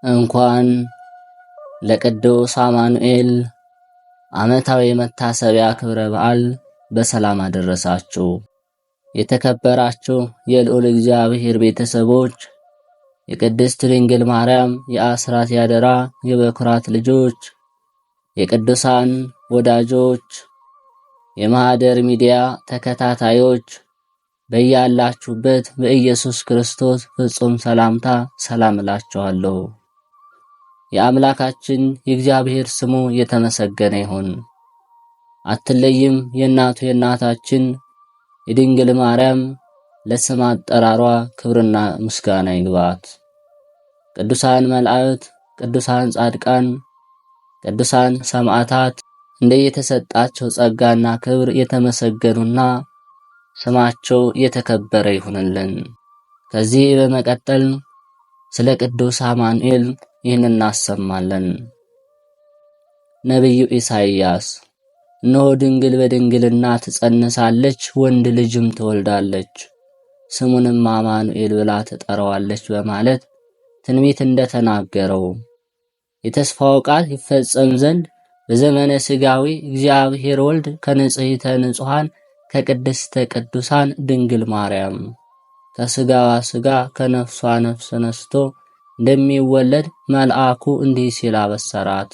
እንኳን ለቅዱስ አማኑኤል ዓመታዊ መታሰቢያ ክብረ በዓል በሰላም አደረሳችሁ። የተከበራችሁ የልዑል እግዚአብሔር ቤተሰቦች፣ የቅድስት ድንግል ማርያም የአስራት ያደራ የበኩራት ልጆች፣ የቅዱሳን ወዳጆች፣ የማኅደር ሚዲያ ተከታታዮች በያላችሁበት በኢየሱስ ክርስቶስ ፍጹም ሰላምታ ሰላም እላችኋለሁ። የአምላካችን የእግዚአብሔር ስሙ የተመሰገነ ይሁን። አትለይም የእናቱ የእናታችን የድንግል ማርያም ለስም አጠራሯ ክብርና ምስጋና ይግባት። ቅዱሳን መላእክት፣ ቅዱሳን ጻድቃን፣ ቅዱሳን ሰማዕታት እንደየተሰጣቸው ጸጋና ክብር የተመሰገኑና ስማቸው የተከበረ ይሁንልን። ከዚህ በመቀጠል ስለ ቅዱስ አማኑኤል ይህን እናሰማለን። ነቢዩ ኢሳይያስ እነሆ ድንግል በድንግልና ትጸንሳለች፣ ወንድ ልጅም ትወልዳለች፣ ስሙንም አማኑኤል ብላ ትጠራዋለች በማለት ትንቢት እንደተናገረው የተስፋው ቃል ይፈጸም ዘንድ በዘመነ ሥጋዊ እግዚአብሔር ወልድ ከንጽሕተ ንጹሐን ከቅድስተ ቅዱሳን ድንግል ማርያም ከሥጋዋ ሥጋ ከነፍሷ ነፍስ ነስቶ እንደሚወለድ መልአኩ እንዲህ ሲል አበሰራት።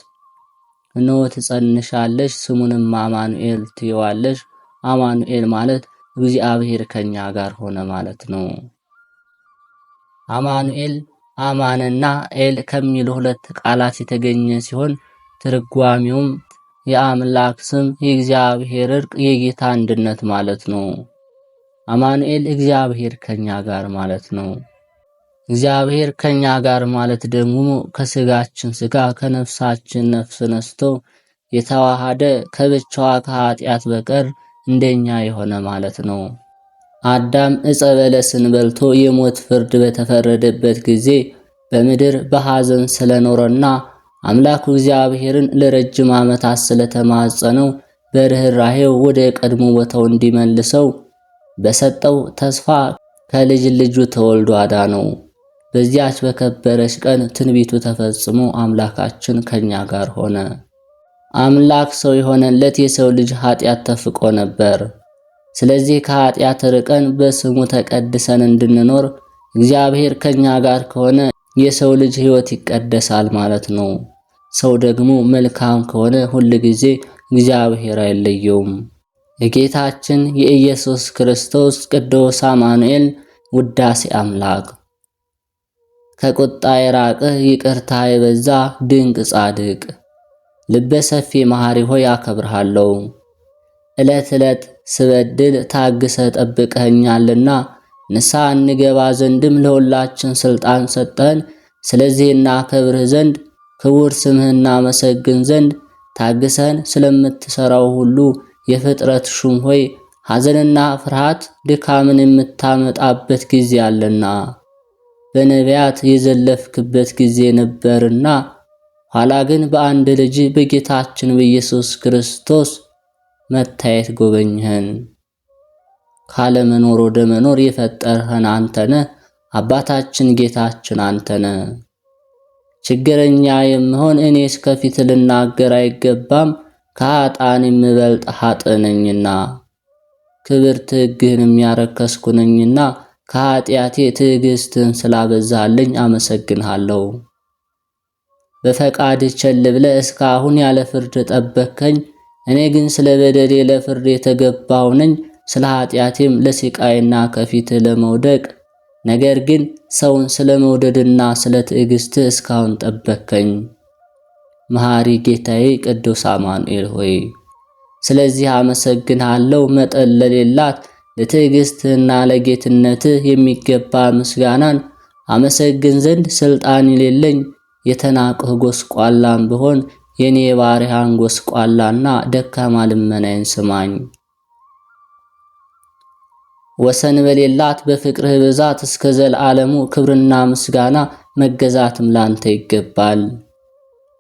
እነሆ ትጸንሻለሽ፣ ስሙንም አማኑኤል ትይዋለሽ። አማኑኤል ማለት እግዚአብሔር ከኛ ጋር ሆነ ማለት ነው። አማኑኤል አማንና ኤል ከሚሉ ሁለት ቃላት የተገኘ ሲሆን ትርጓሜውም የአምላክ ስም፣ የእግዚአብሔር እርቅ፣ የጌታ አንድነት ማለት ነው። አማኑኤል እግዚአብሔር ከኛ ጋር ማለት ነው። እግዚአብሔር ከኛ ጋር ማለት ደግሞ ከስጋችን ስጋ ከነፍሳችን ነፍስ ነስቶ የተዋሃደ ከብቻዋ ከኃጢአት በቀር እንደኛ የሆነ ማለት ነው። አዳም ዕፀ በለስን በልቶ የሞት ፍርድ በተፈረደበት ጊዜ በምድር በሐዘን ስለኖረና አምላኩ እግዚአብሔርን ለረጅም ዓመታት ስለተማጸነው በርኅራኄው ወደ ቀድሞ ቦታው እንዲመልሰው በሰጠው ተስፋ ከልጅ ልጁ ተወልዶ አዳነው። በዚያች በከበረች ቀን ትንቢቱ ተፈጽሞ አምላካችን ከኛ ጋር ሆነ። አምላክ ሰው የሆነለት የሰው ልጅ ኃጢአት ተፍቆ ነበር። ስለዚህ ከኃጢአት ርቀን በስሙ ተቀድሰን እንድንኖር እግዚአብሔር ከኛ ጋር ከሆነ የሰው ልጅ ሕይወት ይቀደሳል ማለት ነው። ሰው ደግሞ መልካም ከሆነ ሁል ጊዜ እግዚአብሔር አይለየውም። የጌታችን የኢየሱስ ክርስቶስ ቅዱስ አማኑኤል ውዳሴ አምላክ ከቁጣ የራቀ ይቅርታ የበዛ ድንቅ ጻድቅ ልበ ሰፊ መሐሪ ሆይ አከብርሃለሁ። ዕለት ዕለት ስበድል ታግሰ ጠብቀኸኛልና ንስሐ እንገባ ዘንድም ለሁላችን ሥልጣን ሰጠን። ስለዚህ እናከብርህ ዘንድ ክቡር ስምህን እናመሰግን ዘንድ ታግሰን ስለምትሠራው ሁሉ የፍጥረት ሹም ሆይ ሐዘንና ፍርሃት ድካምን የምታመጣበት ጊዜ አለና በነቢያት የዘለፍክበት ጊዜ ነበርና ኋላ ግን በአንድ ልጅ በጌታችን በኢየሱስ ክርስቶስ መታየት ጎበኝኸን። ካለመኖር ወደ መኖር የፈጠርኸን አንተነ፣ አባታችን ጌታችን አንተነ። ችግረኛ የምሆን እኔስ ከፊት ልናገር አይገባም፣ ከኃጥአን የምበልጥ ኃጥእ ነኝና። ክብርት ሕግህን የሚያረከስኩ ነኝና ከኃጢአቴ ትዕግሥትን ስላበዛልኝ አመሰግንሃለሁ። በፈቃድ ቸል ብለህ እስካሁን ያለ ፍርድ ጠበቅከኝ። እኔ ግን ስለ በደሌ ለፍርድ የተገባሁ ነኝ፣ ስለ ኃጢአቴም ለስቃይና ከፊትህ ለመውደቅ። ነገር ግን ሰውን ስለ መውደድና ስለ ትዕግሥትህ እስካሁን ጠበቅከኝ። መሐሪ ጌታዬ ቅዱስ አማኑኤል ሆይ ስለዚህ አመሰግንሃለሁ። መጠን ለሌላት ለትዕግሥትህና ለጌትነትህ የሚገባ ምስጋናን አመሰግን ዘንድ ሥልጣን የሌለኝ የተናቅሁ ጎስቋላም ብሆን የኔ ባሪያህን ጎስቋላና ደካማ ልመናዬን ስማኝ። ወሰን በሌላት በፍቅርህ ብዛት እስከ ዘለዓለሙ ክብርና ምስጋና መገዛትም ላንተ ይገባል።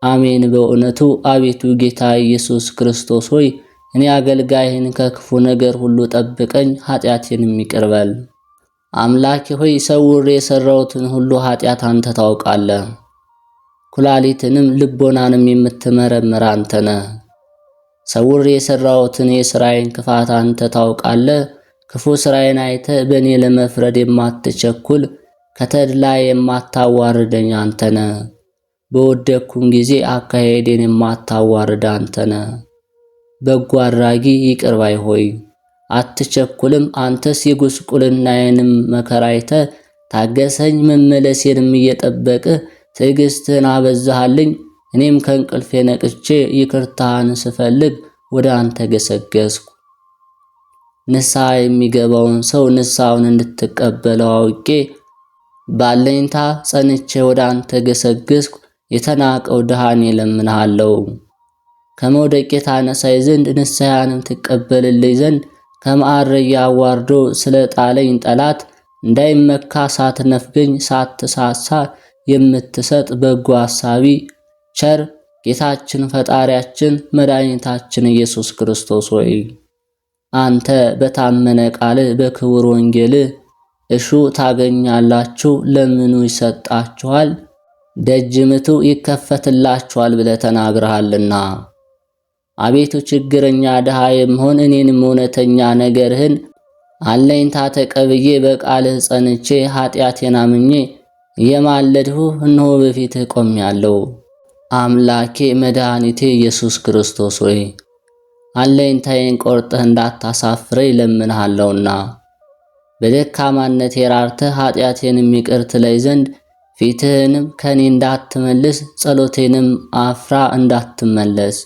አሜን። በእውነቱ አቤቱ ጌታ ኢየሱስ ክርስቶስ ሆይ እኔ አገልጋይህን ከክፉ ነገር ሁሉ ጠብቀኝ፣ ኃጢአቴንም ይቅር በል። አምላኬ ሆይ ሰውሬ የሠራሁትን ሁሉ ኃጢአት አንተ ታውቃለህ። ኩላሊትንም ልቦናንም የምትመረምር አንተ ነህ። ሰውር የሰራሁትን የሥራዬን ክፋት አንተ ታውቃለህ። ክፉ ሥራዬን አይተህ በእኔ ለመፍረድ የማትቸኩል ከተድላ የማታዋርደኝ አንተ ነህ። በወደኩም ጊዜ አካሄዴን የማታዋርድ አንተ ነህ። በጎ አድራጊ ይቅር ባይ ሆይ አትቸኩልም። አንተስ የጉስቁልናዬንም መከራ አይተህ ታገሰኝ። መመለሴንም እየጠበቅህ ትዕግሥትህን አበዛሃልኝ። እኔም ከእንቅልፌ ነቅቼ ይቅርታህን ስፈልግ ወደ አንተ ገሰገስኩ። ንስሐ የሚገባውን ሰው ንስሐውን እንድትቀበለው አውቄ ባለኝታ ጸንቼ ወደ አንተ ገሰገስኩ። የተናቀው ድሃን እለምንሃለሁ። ከመውደቄ ታነሳይ ዘንድ ንስሐንም ትቀበልልኝ ዘንድ ከማዕረያ አዋርዶ ስለ ጣለኝ ጠላት እንዳይመካ ሳትነፍገኝ ሳትሳሳ የምትሰጥ በጎ አሳቢ ቸር ጌታችን ፈጣሪያችን መድኃኒታችን ኢየሱስ ክርስቶስ ሆይ አንተ በታመነ ቃል በክቡር ወንጌል እሹ ታገኛላችሁ፣ ለምኑ ይሰጣችኋል፣ ደጅ ምቱ ይከፈትላችኋል ብለህ ተናግረሃልና አቤቱ ችግረኛ ድሃ የምሆን እኔንም እውነተኛ ነገርህን አለኝታ ተቀብዬ በቃልህ ጸንቼ ኃጢአቴን አምኜ የማለድሁ እነሆ በፊትህ ቆሜአለሁ። አምላኬ መድኃኒቴ ኢየሱስ ክርስቶስ ሆይ አለኝታዬን ቆርጠህ እንዳታሳፍረኝ እለምንሃለሁና በደካማነቴ ራርተህ ኃጢአቴንም ይቅር ትለኝ ዘንድ ፊትህንም ከኔ እንዳትመልስ ጸሎቴንም አፍራ እንዳትመለስ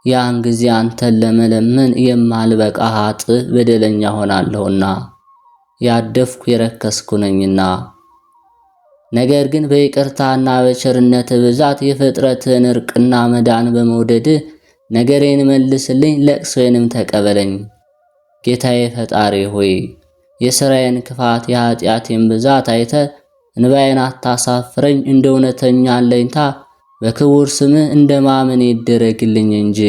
ያን ጊዜ አንተን ለመለመን የማልበቃ ኃጥእ በደለኛ ሆናለሁና ያደፍኩ የረከስኩ ነኝና። ነገር ግን በይቅርታና በቸርነት ብዛት የፍጥረትን እርቅና መዳን በመውደድህ ነገሬን መልስልኝ፣ ለቅሶዬንም ተቀበለኝ። ጌታዬ ፈጣሪ ሆይ የሥራዬን ክፋት የኃጢአቴን ብዛት አይተህ እንባዬን አታሳፍረኝ። እንደ እውነተኛ አለኝታ በክቡር ስምህ እንደ ማመን ይደረግልኝ እንጂ።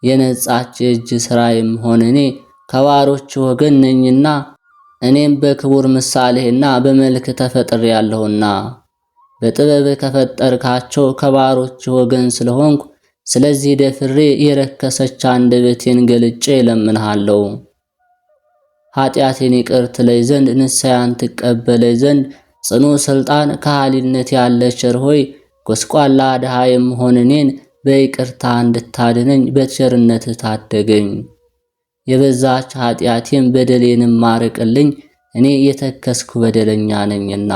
የነጻች የእጅ ሥራዬም ሆነ እኔ ከባሮች ወገን ነኝና እኔም በክቡር ምሳሌህና በመልክ ተፈጥሬአለሁና በጥበብህ ከፈጠርካቸው ከባሮች ወገን ስለሆንኩ ስለዚህ ደፍሬ የረከሰች አንደበቴን ገልጬ እለምንሃለሁ። ኃጢአቴን ይቅር ትለኝ ዘንድ ንስሐን ትቀበለኝ ዘንድ ጽኑ ሥልጣን ከሃሊነት ያለ ቸር ሆይ ጎስቋላ ድሃ የምሆን እኔን በይቅርታ እንድታድነኝ በቸርነትህ ታደገኝ። የበዛች ኃጢአቴን በደሌንም ማርቅልኝ፣ እኔ የተከስኩ በደለኛ ነኝና።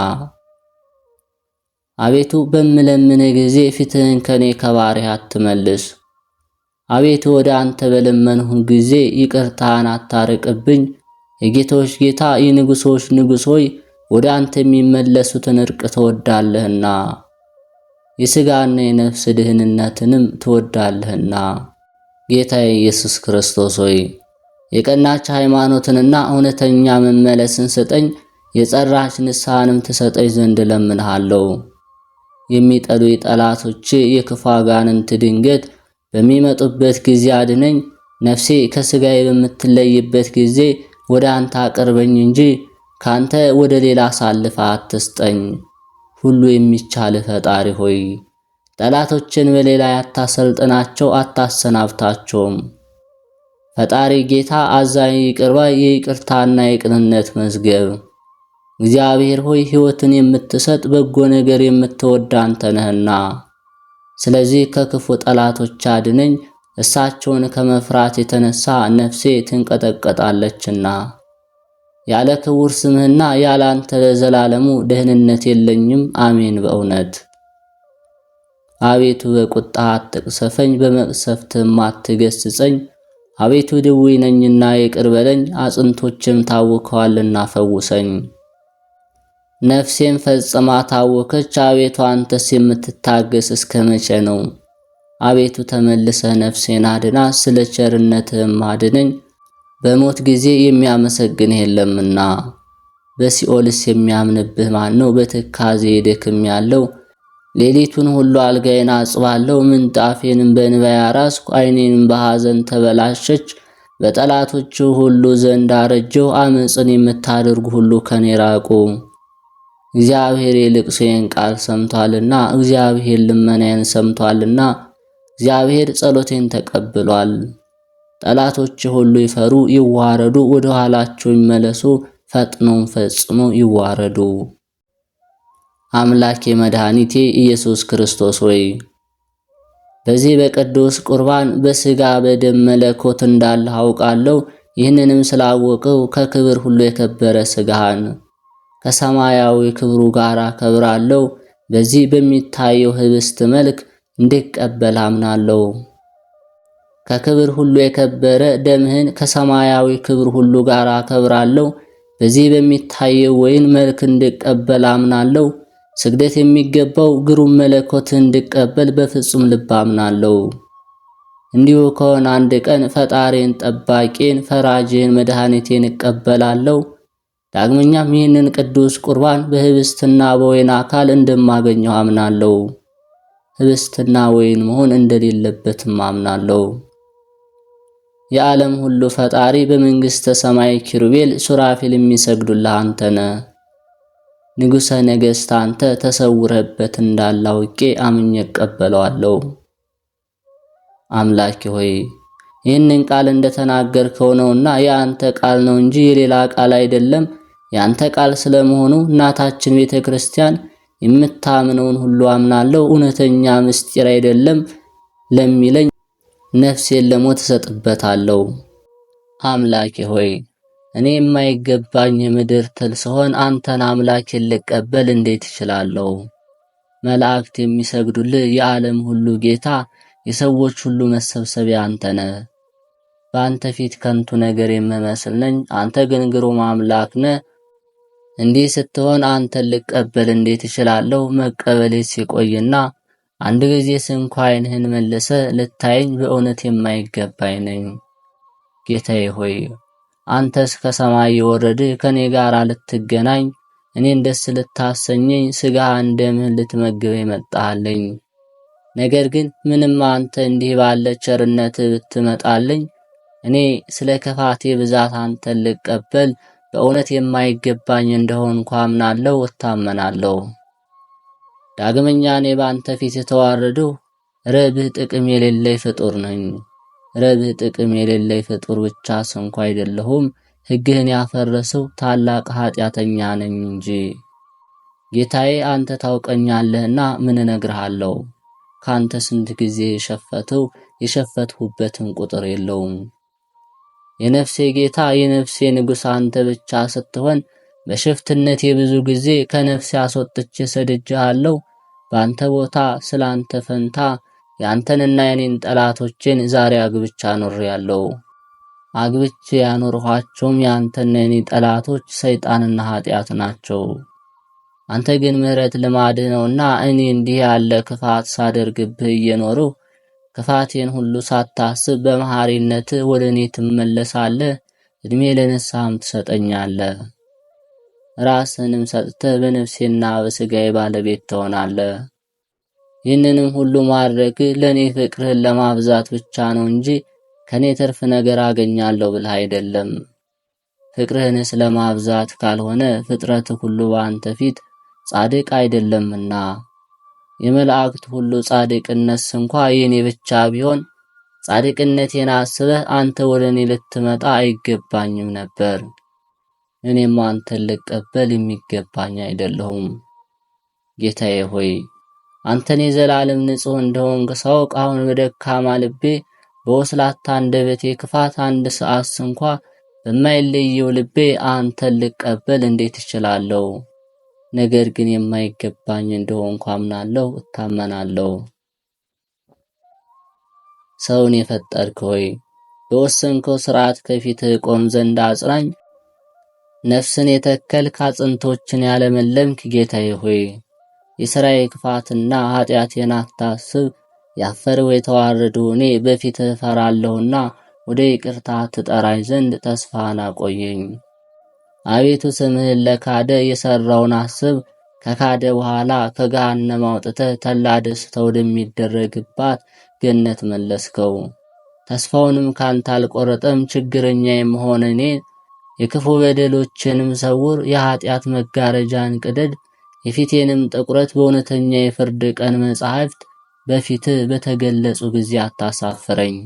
አቤቱ በምለምንህ ጊዜ ፊትህን ከኔ ከባሪያህ አትመልስ። አቤቱ ወደ አንተ በለመንሁ ጊዜ ይቅርታህን አታርቅብኝ። የጌቶች ጌታ የንጉሶች ንጉሥ ሆይ ወደ አንተ የሚመለሱትን እርቅ ትወዳለህና የሥጋና የነፍስ ድህንነትንም ትወዳለህና። ጌታዬ ኢየሱስ ክርስቶስ ሆይ የቀናች ሃይማኖትንና እውነተኛ መመለስን ስጠኝ፣ የጸራች ንስሐንም ትሰጠኝ ዘንድ እለምንሃለሁ። የሚጠሉ ጠላቶቼ የክፉ አጋንንት ድንገት በሚመጡበት ጊዜ አድነኝ። ነፍሴ ከሥጋዬ በምትለይበት ጊዜ ወደ አንተ አቅርበኝ እንጂ ካንተ ወደ ሌላ አሳልፈ አትስጠኝ። ሁሉ የሚቻል ፈጣሪ ሆይ ጠላቶችን በሌላ አታሰልጥናቸው፣ አታሰናብታቸውም። ፈጣሪ ጌታ አዛኝ ይቅር ባይ የይቅርታና የቅንነት መዝገብ እግዚአብሔር ሆይ ሕይወትን የምትሰጥ በጎ ነገር የምትወድ አንተ ነህና ስለዚህ ከክፉ ጠላቶች አድነኝ። እሳቸውን ከመፍራት የተነሳ ነፍሴ ትንቀጠቀጣለችና ያለ ክቡር ስምህና ያለ አንተ ለዘላለሙ ደህንነት የለኝም። አሜን። አቤቱ በቁጣ አትቅሰፈኝ፣ በመቅሰፍትም አትገስጸኝ። አቤቱ ድውይ ነኝና ይቅር በለኝ፣ አጥንቶችም ታውከዋልና ፈውሰኝ። ነፍሴም ፈጽማ ታወከች። አቤቱ አንተስ የምትታገስ እስከ መቼ ነው? አቤቱ ተመልሰህ ነፍሴን አድና፣ ስለ ቸርነትህም አድነኝ። በሞት ጊዜ የሚያመሰግንህ የለምና በሲኦልስ የሚያምንብህ ማን ነው? በትካዜ ደክሜአለሁ፣ ሌሊቱን ሁሉ አልጋዬን አጽባለሁ። ምንጣፌንም በእንባ ያራስኩ፣ ዓይኔንም በሐዘን ተበላሸች። በጠላቶቹ ሁሉ ዘንድ አረጀሁ። አመፅን የምታደርጉ ሁሉ ከኔ ራቁ። እግዚአብሔር የልቅሶዬን ቃል ሰምቷልና፣ እግዚአብሔር ልመናዬን ሰምቷልና፣ እግዚአብሔር ጸሎቴን ተቀብሏል። ጠላቶች ሁሉ ይፈሩ ይዋረዱ፣ ወደ ኋላቸው ይመለሱ፣ ፈጥነውም ፈጽሞ ይዋረዱ። አምላኬ መድኃኒቴ ኢየሱስ ክርስቶስ ሆይ በዚህ በቅዱስ ቁርባን በሥጋ በደም መለኮት እንዳለህ አውቃለሁ። ይህንንም ስላወቅው ከክብር ሁሉ የከበረ ሥጋህን ከሰማያዊ ክብሩ ጋር አከብራለሁ። በዚህ በሚታየው ህብስት መልክ እንድቀበል አምናለሁ። ከክብር ሁሉ የከበረ ደምህን ከሰማያዊ ክብር ሁሉ ጋር አከብራለሁ። በዚህ በሚታየው ወይን መልክ እንድቀበል አምናለሁ። ስግደት የሚገባው ግሩም መለኮትን እንድቀበል በፍጹም ልብ አምናለሁ። እንዲሁ ከሆነ አንድ ቀን ፈጣሪን፣ ጠባቂን፣ ፈራጅን፣ መድኃኒቴን እቀበላለሁ። ዳግመኛም ይህንን ቅዱስ ቁርባን በህብስትና በወይን አካል እንደማገኘው አምናለሁ። ህብስትና ወይን መሆን እንደሌለበትም አምናለሁ። የዓለም ሁሉ ፈጣሪ በመንግሥተ ሰማይ ኪሩቤል ሱራፌል የሚሰግዱልህ አንተ ነህ። ንጉሠ ነገሥት አንተ ተሰውረህበት እንዳላውቄ አምኜ እቀበለዋለሁ። አምላኬ ሆይ ይህንን ቃል እንደተናገርከው ነውና የአንተ ቃል ነው እንጂ የሌላ ቃል አይደለም። ያንተ ቃል ስለመሆኑ እናታችን ቤተ ክርስቲያን የምታምነውን ሁሉ አምናለሁ፣ እውነተኛ ምስጢር አይደለም ለሚለኝ ነፍሴን ለሞት እሰጥበታለሁ። አምላኬ ሆይ እኔ የማይገባኝ የምድር ትል ስሆን አንተን አምላኬን ልቀበል እንዴት እችላለሁ? መላእክት የሚሰግዱልህ የዓለም ሁሉ ጌታ፣ የሰዎች ሁሉ መሰብሰቢያ አንተ ነህ። በአንተ ፊት ከንቱ ነገር የምመስል ነኝ፣ አንተ ግን ግሩም አምላክ ነህ። እንዲህ ስትሆን አንተን ልቀበል እንዴት እችላለሁ? መቀበሌ ሲቆይና አንድ ጊዜ ስንኳ ዓይንህን መልሰ ልታየኝ በእውነት የማይገባኝ ነኝ። ጌታዬ ሆይ አንተስ ከሰማይ የወረድህ ከኔ ጋር ልትገናኝ እኔን ደስ ልታሰኘኝ ሥጋህን ደምህን ልትመግበኝ መጣህልኝ። ነገር ግን ምንም አንተ እንዲህ ባለ ቸርነት ብትመጣልኝ እኔ ስለ ክፋቴ ብዛት አንተን ልቀበል በእውነት የማይገባኝ እንደሆንኩ አምናለሁ፣ እታመናለሁ። ዳግመኛ እኔ በአንተ ፊት የተዋረድሁ ረብህ ጥቅም የሌለኝ ፍጡር ነኝ። ረብህ ጥቅም የሌለኝ ፍጡር ብቻ ስንኳ አይደለሁም፣ ሕግህን ያፈረስሁ ታላቅ ኃጢአተኛ ነኝ እንጂ። ጌታዬ አንተ ታውቀኛለህና ምን እነግርሃለሁ? ካንተ ስንት ጊዜ የሸፈትሁበትን ቁጥር የለውም። የነፍሴ ጌታ የነፍሴ ንጉሥ አንተ ብቻ ስትሆን በሽፍትነቴ ብዙ ጊዜ ከነፍሴ አስወጥቼ ሰድጄሃለሁ። በአንተ ቦታ ስላንተ ፈንታ ያንተንና የኔን ጠላቶችን ዛሬ አግብቻ አኖሬያለሁ። አግብቼ ያኖርኋቸውም ያንተና የኔ ጠላቶች ሰይጣንና ኃጢአት ናቸው። አንተ ግን ምሕረት ልማድህ ነውና እኔ እንዲህ ያለ ክፋት ሳደርግብህ እየኖርሁ ክፋቴን ሁሉ ሳታስብ በመሐሪነት ወደ እኔ ትመለሳለህ። ዕድሜ ለንስሐም ትሰጠኛለህ። ራስንም ሰጥተህ በነፍሴና በሥጋዬ ባለቤት ትሆናለህ። ይህንንም ሁሉ ማድረግ ለእኔ ፍቅርህን ለማብዛት ብቻ ነው እንጂ ከእኔ ትርፍ ነገር አገኛለሁ ብለህ አይደለም። ፍቅርህንስ ለማብዛት ካልሆነ ፍጥረት ሁሉ በአንተ ፊት ጻድቅ አይደለምና የመላእክት ሁሉ ጻድቅነት እንኳ የኔ ብቻ ቢሆን ጻድቅነቴን አስበህ አንተ ወደ እኔ ልትመጣ አይገባኝም ነበር። እኔም አንተን ልቀበል የሚገባኝ አይደለሁም። ጌታዬ ሆይ አንተን የዘላለም ንጹሕ እንደሆንክ ሳውቅ አሁን በደካማ ልቤ በወስላታ አንደበቴ ክፋት አንድ ሰዓት እንኳ በማይለየው ልቤ አንተን ልቀበል እንዴት እችላለሁ? ነገር ግን የማይገባኝ እንደሆንኩ አምናለሁ፣ እታመናለሁ። ሰውን የፈጠርክ ሆይ በወሰንከው ሥርዓት ከፊትህ ቆም ዘንድ አጽናኝ። ነፍስን የተከልክ አጥንቶችን ያለመለምክ ጌታዬ ሆይ የሥራዬ ክፋትና ኃጢአቴን አታስብ። ያፈርሁ የተዋረድሁ እኔ በፊትህ እፈራለሁና ወደ ይቅርታ ትጠራኝ ዘንድ ተስፋህን አቆየኝ። አቤቱ ስምህን ለካደ የሠራውን አስብ። ከካደ በኋላ ከገሃነም አውጥተህ ተድላ ደስታ ወደሚደረግባት ገነት መለስከው። ተስፋውንም ካንተ አልቆረጠም። ችግረኛ የምሆን እኔ የክፉ በደሎችንም ሰውር፣ የኃጢአት መጋረጃን ቅደድ፣ የፊቴንም ጥቁረት በእውነተኛ የፍርድ ቀን መጻሕፍት በፊትህ በተገለጹ ጊዜ አታሳፍረኝ።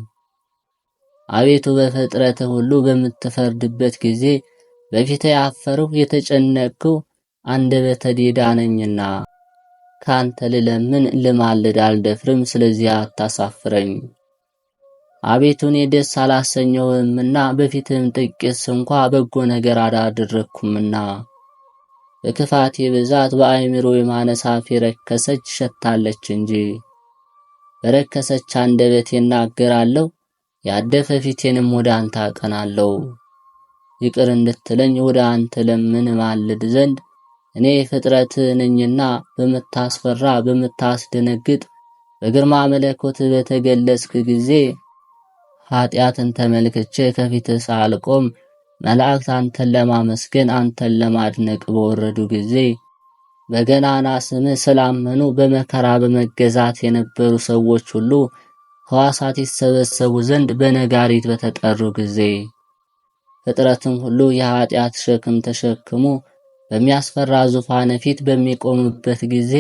አቤቱ በፍጥረትህ ሁሉ በምትፈርድበት ጊዜ በፊትህ ያፈርሁ የተጨነቅሁ አንደበተ ዲዳ ነኝና ካንተ ልለምን ልማልድ አልደፍርም። ስለዚህ አታሳፍረኝ። አቤቱ እኔ ደስ አላሰኘሁህምና በፊትህም ጥቂት እንኳ በጎ ነገር አላደረግኩምና በክፋቴ ብዛት በአእምሮ የማነስ አፌ ረከሰች ሸታለች እንጂ። በረከሰች አንደበቴ እናገራለሁ፣ ያደፈ ፊቴንም ወደ አንተ አቀናለሁ። ይቅር እንድትለኝ ወደ አንተ ለምን ማልድ ዘንድ እኔ ፍጥረት ነኝና በምታስፈራ በምታስደነግጥ በግርማ መለኮት በተገለጽክ ጊዜ ኃጢአትን ተመልክቼ ከፊትህ ሳልቆም መላእክት አንተን ለማመስገን አንተን ለማድነቅ በወረዱ ጊዜ በገናና ስምህ ስላመኑ በመከራ በመገዛት የነበሩ ሰዎች ሁሉ ሕዋሳት ይሰበሰቡ ዘንድ በነጋሪት በተጠሩ ጊዜ ፍጥረትም ሁሉ የኃጢአት ሸክም ተሸክሞ በሚያስፈራ ዙፋን ፊት በሚቆምበት ጊዜ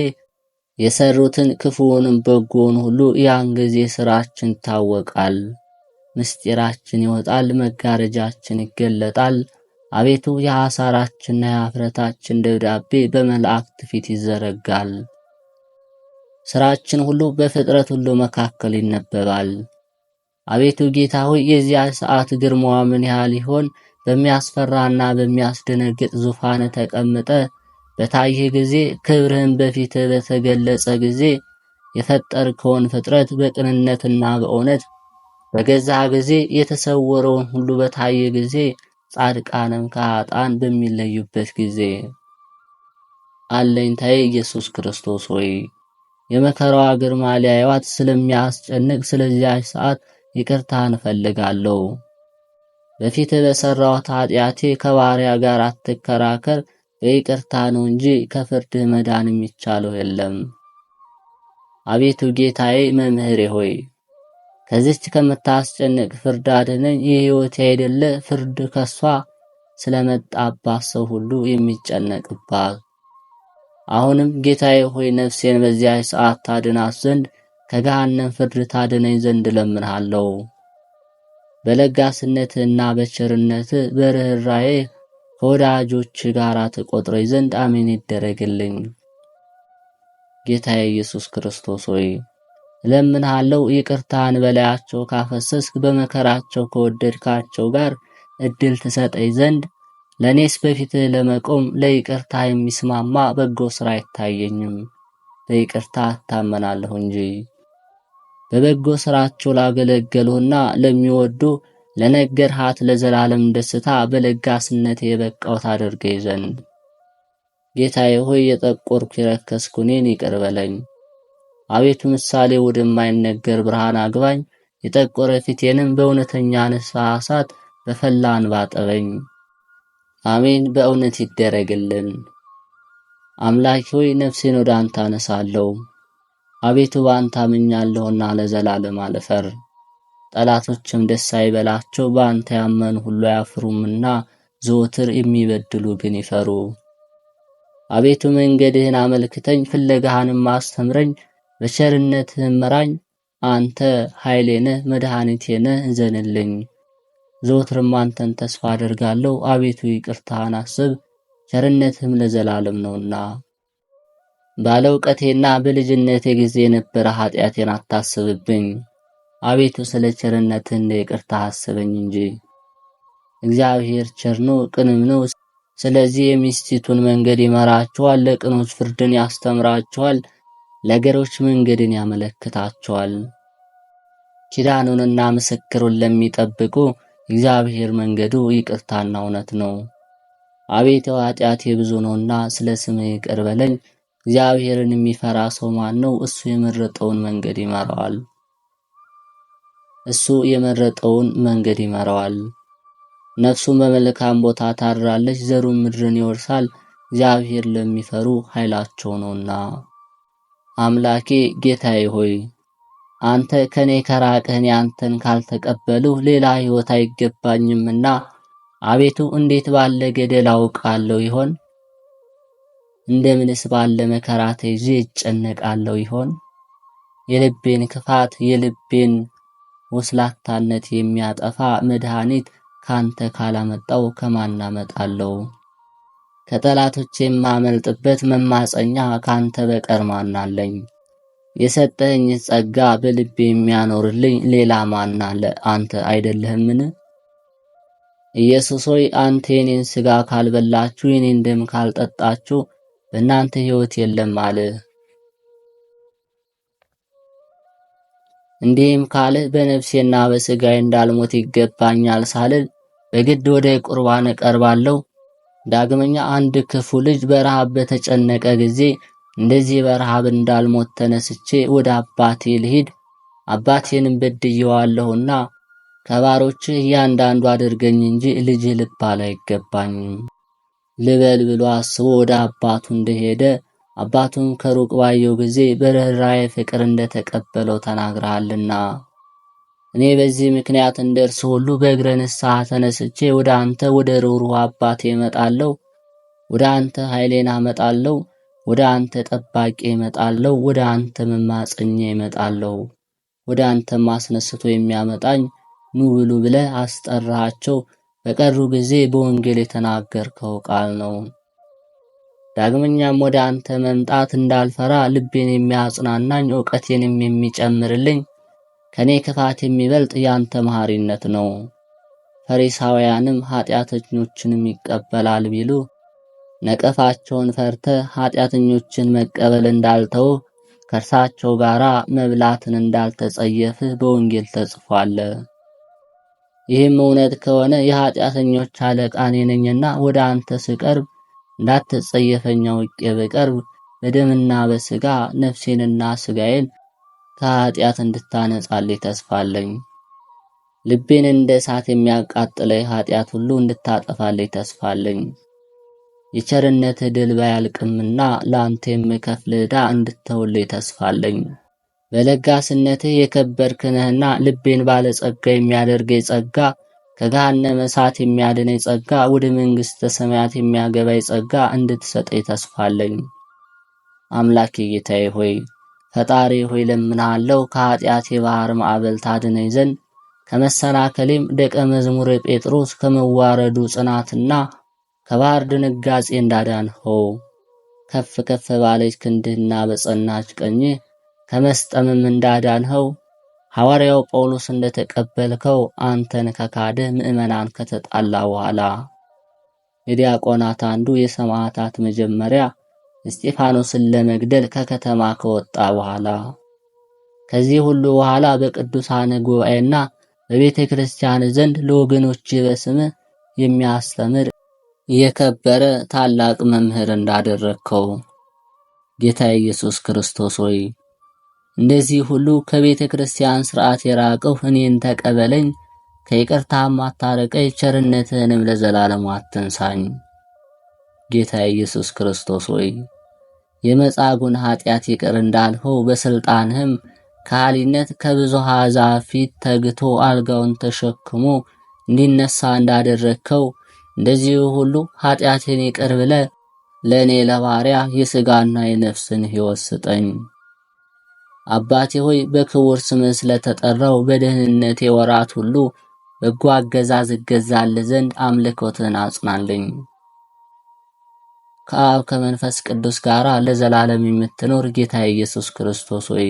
የሰሩትን ክፉውንም በጎውን ሁሉ ያን ጊዜ ስራችን ይታወቃል፣ ምስጢራችን ይወጣል፣ መጋረጃችን ይገለጣል። አቤቱ የሐሳራችንና የኀፍረታችን ደብዳቤ በመላእክት ፊት ይዘረጋል። ስራችን ሁሉ በፍጥረት ሁሉ መካከል ይነበባል። አቤቱ ጌታ ሆይ የዚያ ሰዓት ግርማዋ ምን ያህል ይሆን? በሚያስፈራና በሚያስደነግጥ ዙፋን ተቀምጠ በታየህ ጊዜ ክብርህን በፊትህ በተገለጸ ጊዜ የፈጠርከውን ፍጥረት በቅንነትና በእውነት በገዛ ጊዜ የተሰወረውን ሁሉ በታየ ጊዜ ጻድቃንም ከኃጥአን በሚለዩበት ጊዜ አለኝታዬ ኢየሱስ ክርስቶስ ሆይ የመከራዋ ግርማ ሊያዩዋት ስለሚያስጨንቅ ስለዚያች ሰዓት ይቅርታህን እፈልጋለሁ። በፊትህ በሠራሁት ኃጢአቴ ከባሪያ ጋር አትከራከር፣ በይቅርታ ነው እንጂ ከፍርድህ መዳን የሚቻለው የለም። አቤቱ ጌታዬ መምህሬ ሆይ ከዚች ከምታስጨንቅ ፍርድ አድነኝ። የሕይወቴ አይደለ ፍርድ ከሷ ስለመጣባት ሰው ሁሉ የሚጨነቅባት። አሁንም ጌታዬ ሆይ ነፍሴን በዚያች ሰዓት ታድናት ዘንድ ከገሃነም ፍርድ ታድነኝ ዘንድ እለምንሃለሁ። በለጋስነትህና በቸርነትህ በርኅራኄ ከወዳጆች ጋር ትቆጥረኝ ዘንድ አሜን ይደረግልኝ። ጌታዬ ኢየሱስ ክርስቶስ ሆይ እለምንሃለሁ፣ ይቅርታህን በላያቸው ካፈሰስክ በመከራቸው ከወደድካቸው ጋር እድል ትሰጠኝ ዘንድ ለእኔስ በፊትህ ለመቆም ለይቅርታ የሚስማማ በጎ ሥራ አይታየኝም። በይቅርታ እታመናለሁ እንጂ በበጎ ሥራቸው ላገለገሉና ለሚወዱ ለነገርሃት ለዘላለም ደስታ በለጋስነት የበቃው ታደርገኝ ዘንድ ጌታዬ ሆይ የጠቆርኩ የረከስኩ እኔን ይቅር በለኝ። አቤቱ ምሳሌ ወደማይነገር ብርሃን አግባኝ፣ የጠቆረ ፊቴንም በእውነተኛ ንስሐ እሳት በፈላ እንባ አጠበኝ። አሜን። በእውነት ይደረግልን። አምላኬ ሆይ ነፍሴን ወደ አንተ አነሳለሁ። አቤቱ በአንተ አምኛለሁና ለዘላለም አልፈር። ጠላቶችም ደስ አይበላቸው፣ በአንተ ያመኑ ሁሉ አያፍሩምና ዘወትር የሚበድሉ ግን ይፈሩ። አቤቱ መንገድህን አመልክተኝ፣ ፍለጋህንም አስተምረኝ፣ በቸርነትህም ምራኝ። አንተ ኃይሌ ነህ፣ መድኃኒቴ ነህ፣ እዘንልኝ። ዘወትርም አንተን ተስፋ አደርጋለሁ። አቤቱ ይቅርታህን አስብ፣ ቸርነትህም ለዘላለም ነውና። ባለ ዕውቀቴና በልጅነቴ ጊዜ የነበረ ኃጢአቴን አታስብብኝ። አቤቱ ስለ ቸርነትህ እንደ ይቅርታህ አስበኝ እንጂ። እግዚአብሔር ቸር ነው ቅንም ነው። ስለዚህ የሚስቲቱን መንገድ ይመራቸዋል፣ ለቅኖች ፍርድን ያስተምራቸዋል፣ ለገሮች መንገድን ያመለክታቸዋል። ኪዳኑንና ምስክሩን ለሚጠብቁ እግዚአብሔር መንገዱ ይቅርታና እውነት ነው። አቤቱ ኃጢአቴ ብዙ ነውና ስለ ስምህ ይቅር በለኝ። እግዚአብሔርን የሚፈራ ሰው ማን ነው? እሱ የመረጠውን መንገድ ይመራዋል። ነፍሱን በመልካም ቦታ ታድራለች፣ ዘሩን ምድርን ይወርሳል። እግዚአብሔር ለሚፈሩ ኃይላቸው ነውና። አምላኬ ጌታዬ ሆይ አንተ ከኔ ከራቅህ እኔ አንተን ካልተቀበልሁ ሌላ ሕይወት አይገባኝምና አቤቱ እንዴት ባለ ገደል አውቃለሁ ይሆን? እንደምንስ ባለ መከራ ተይዤ እጨነቃለሁ ይሆን? የልቤን ክፋት የልቤን ወስላታነት የሚያጠፋ መድኃኒት ካንተ ካላመጣው ከማን አመጣለሁ? ከጠላቶቼ የማመልጥበት መማፀኛ ካንተ በቀር ማን አለኝ? የሰጠኝ ጸጋ በልቤ የሚያኖርልኝ ሌላ ማን አለ? አንተ አይደለህምን? ኢየሱስ ሆይ አንተ የኔን ሥጋ ካልበላችሁ የኔን ደም ካልጠጣችሁ በእናንተ ሕይወት የለም አለ። እንዲህም ካለ በነፍሴና በሥጋዬ እንዳልሞት ይገባኛል ሳልል በግድ ወደ ቁርባን እቀርባለሁ። ዳግመኛ አንድ ክፉ ልጅ በረሃብ በተጨነቀ ጊዜ እንደዚህ በረሃብ እንዳልሞት ተነስቼ ወደ አባቴ ልሂድ፣ አባቴንም በድየዋለሁና ከባሮችህ እያንዳንዱ አድርገኝ እንጂ ልጅ ልባል አይገባኝም ልበል ብሎ አስቦ ወደ አባቱ እንደሄደ አባቱም ከሩቅ ባየው ጊዜ በርኅራኄ ፍቅር እንደተቀበለው ተናግረሃልና እኔ በዚህ ምክንያት እንደርሱ ሁሉ በእግረ ንስሐ ተነስቼ ወደ አንተ ወደ ሩህሩህ አባቴ እመጣለሁ። ወደ አንተ ኃይሌን አመጣለሁ። ወደ አንተ ጠባቂ እመጣለሁ። ወደ አንተ መማፀኛ እመጣለሁ። ወደ አንተም አስነስቶ የሚያመጣኝ ኑ ብሉ ብለህ አስጠራሃቸው በቀሩ ጊዜ በወንጌል የተናገርከው ቃል ነው። ዳግመኛም ወደ አንተ መምጣት እንዳልፈራ ልቤን የሚያጽናናኝ ዕውቀቴንም የሚጨምርልኝ ከኔ ክፋት የሚበልጥ ያንተ መሐሪነት ነው። ፈሪሳውያንም ኃጢአተኞችንም ይቀበላል ቢሉ ነቀፋቸውን ፈርተ ኃጢአተኞችን መቀበል እንዳልተው ከእርሳቸው ጋር መብላትን እንዳልተጸየፍህ በወንጌል ተጽፏል። ይህም እውነት ከሆነ የኃጢአተኞች አለቃ እኔ ነኝና ወደ አንተ ስቀርብ እንዳትጸየፈኝ አውቄ ብቀርብ በደምና በሥጋ ነፍሴንና ሥጋዬን ከኃጢአት እንድታነጻልኝ ተስፋለኝ። ልቤን እንደ እሳት የሚያቃጥለኝ ኃጢአት ሁሉ እንድታጠፋልኝ ተስፋለኝ። የቸርነትህ ድል ባያልቅምና ለአንተ የምከፍልህ ዕዳ እንድተውልኝ ተስፋለኝ። በለጋስነትህ የከበርክ ነህና ልቤን ባለጸጋ የሚያደርገኝ ጸጋ፣ ከገሃነመ እሳት የሚያድነኝ ጸጋ፣ ወደ መንግሥተ ሰማያት የሚያገባኝ ጸጋ እንድትሰጠኝ ተስፋለኝ። አምላኬ ጌታዬ ሆይ ፈጣሪ ሆይ ለምንሃለሁ፣ ከኃጢአቴ ባህር ማዕበል ታድነኝ ዘንድ ከመሰናከሌም ደቀ መዝሙር ጴጥሮስ ከመዋረዱ ጽናትና ከባህር ድንጋጼ እንዳዳንኸው ከፍ ከፍ ባለች ክንድህና በጸናች ቀኝህ ከመስጠምም እንዳዳንኸው ሐዋርያው ጳውሎስ እንደተቀበልከው አንተን ከካደ ምዕመናን ከተጣላ በኋላ የዲያቆናት አንዱ የሰማዕታት መጀመሪያ እስጢፋኖስን ለመግደል ከከተማ ከወጣ በኋላ ከዚህ ሁሉ በኋላ በቅዱሳን ጉባኤና በቤተ ክርስቲያን ዘንድ ለወገኖች በስምህ የሚያስተምር የከበረ ታላቅ መምህር እንዳደረግከው ጌታ ኢየሱስ ክርስቶስ ሆይ እንደዚህ ሁሉ ከቤተ ክርስቲያን ሥርዓት የራቀው እኔን ተቀበለኝ፣ ከይቅርታም አታርቀኝ፣ ቸርነትህንም ለዘላለሙ አትንሳኝ። ጌታ ኢየሱስ ክርስቶስ ሆይ የመጻጉዕን ኃጢአት ይቅር እንዳልኸው በሥልጣንህም ከሃሊነት ከብዙ አሕዛብ ፊት ተግቶ አልጋውን ተሸክሞ እንዲነሳ እንዳደረግከው እንደዚሁ ሁሉ ኃጢአቴን ይቅር ብለህ ለእኔ ለባሪያ የሥጋና የነፍስን ሕይወት ስጠኝ። አባቴ ሆይ በክቡር ስምህ ስለተጠራው በደህንነቴ ወራት ሁሉ በጎ አገዛዝ እገዛልህ ዘንድ አምልኮትህን አጽናልኝ። ከአብ ከመንፈስ ቅዱስ ጋር ለዘላለም የምትኖር ጌታ ኢየሱስ ክርስቶስ ሆይ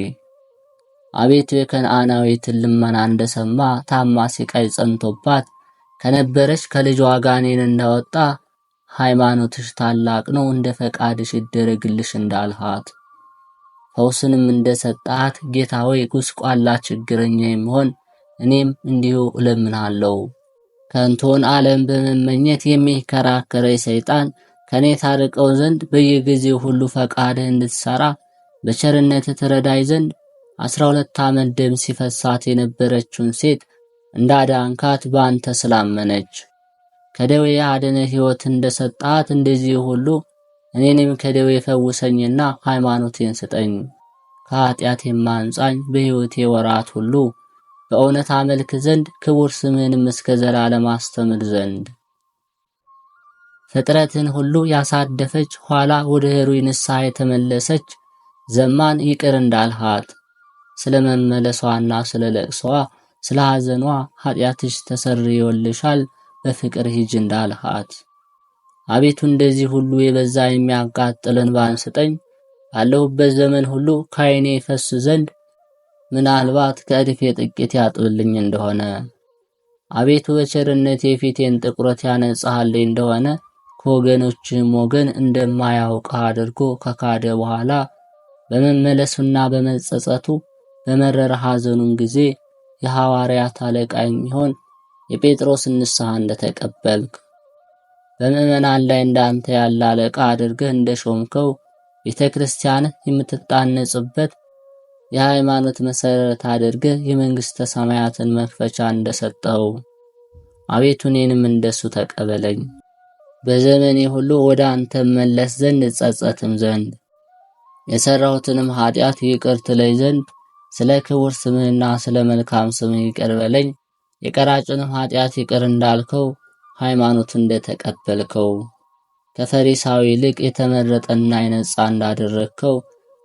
አቤቱ የከነዓናዊትን ልመና እንደሰማ ታማ ሲቃይ ጸንቶባት ከነበረች ከልጇ ጋኔን እንዳወጣ ሃይማኖትሽ ታላቅ ነው፣ እንደ ፈቃድሽ ይደረግልሽ እንዳልሃት ፈውስንም እንደሰጣት ጌታ ሆይ ጉስቋላ ችግረኛ የምሆን እኔም እንዲሁ እለምናለሁ። ከንቱን ዓለም በመመኘት የሚከራከረኝ ሰይጣን ከኔ ታርቀው ዘንድ በየጊዜው ሁሉ ፈቃድህ እንድትሰራ በቸርነት ትረዳይ ዘንድ 12 ዓመት ደም ሲፈሳት የነበረችውን ሴት እንዳዳንካት በአንተ ስላመነች ከደዌ አድነ ሕይወት እንደሰጣት እንደዚህ ሁሉ እኔንም ከደዌ ፈውሰኝና ሃይማኖቴን ስጠኝ። ከኃጢአት የማንጻኝ በሕይወቴ ወራት ሁሉ በእውነት አመልክ ዘንድ ክቡር ስምህንም እስከ ዘላለም አስተምር ዘንድ ፍጥረትን ሁሉ ያሳደፈች ኋላ ወደ ሕሩይ ንስሐ የተመለሰች ዘማን ይቅር እንዳልሃት ስለ መመለሷና ስለ ለቅሷ ስለ ሐዘኗ ኃጢአትሽ ተሰርዮልሻል በፍቅር ሂጅ እንዳልሃት አቤቱ እንደዚህ ሁሉ የበዛ የሚያቃጥልን ባንስጠኝ ባለሁበት ዘመን ሁሉ ከዓይኔ ይፈስ ዘንድ ምናልባት ከእድፌ ጥቂት ያጥብልኝ እንደሆነ አቤቱ በቸርነቴ የፊቴን ጥቁረት ያነጻልኝ እንደሆነ ከወገኖችም ወገን እንደማያውቅ አድርጎ ከካደ በኋላ በመመለሱና በመጸጸቱ በመረረ ሐዘኑም ጊዜ የሐዋርያት አለቃ የሚሆን የጴጥሮስን ንስሐ እንደተቀበልክ በምዕመናን ላይ እንዳንተ ያለ አለቃ አድርገህ እንደሾምከው ቤተ ክርስቲያንህ የምትጣነጽበት የሃይማኖት መሰረት አድርገህ የመንግስተ ሰማያትን መክፈቻ እንደሰጠው አቤቱ እኔንም እንደሱ ተቀበለኝ። በዘመኔ ሁሉ ወደ አንተ መለስ ዘንድ ጸጸትም ዘንድ የሰራሁትንም ኃጢአት ይቅር ትለኝ ዘንድ ስለ ክቡር ስምህና ስለ መልካም ስምህ ይቅር በለኝ። የቀራጭንም ኃጢአት ይቅር እንዳልከው ሃይማኖት እንደተቀበልከው ከፈሪሳዊ ይልቅ የተመረጠና የነጻ እንዳደረግከው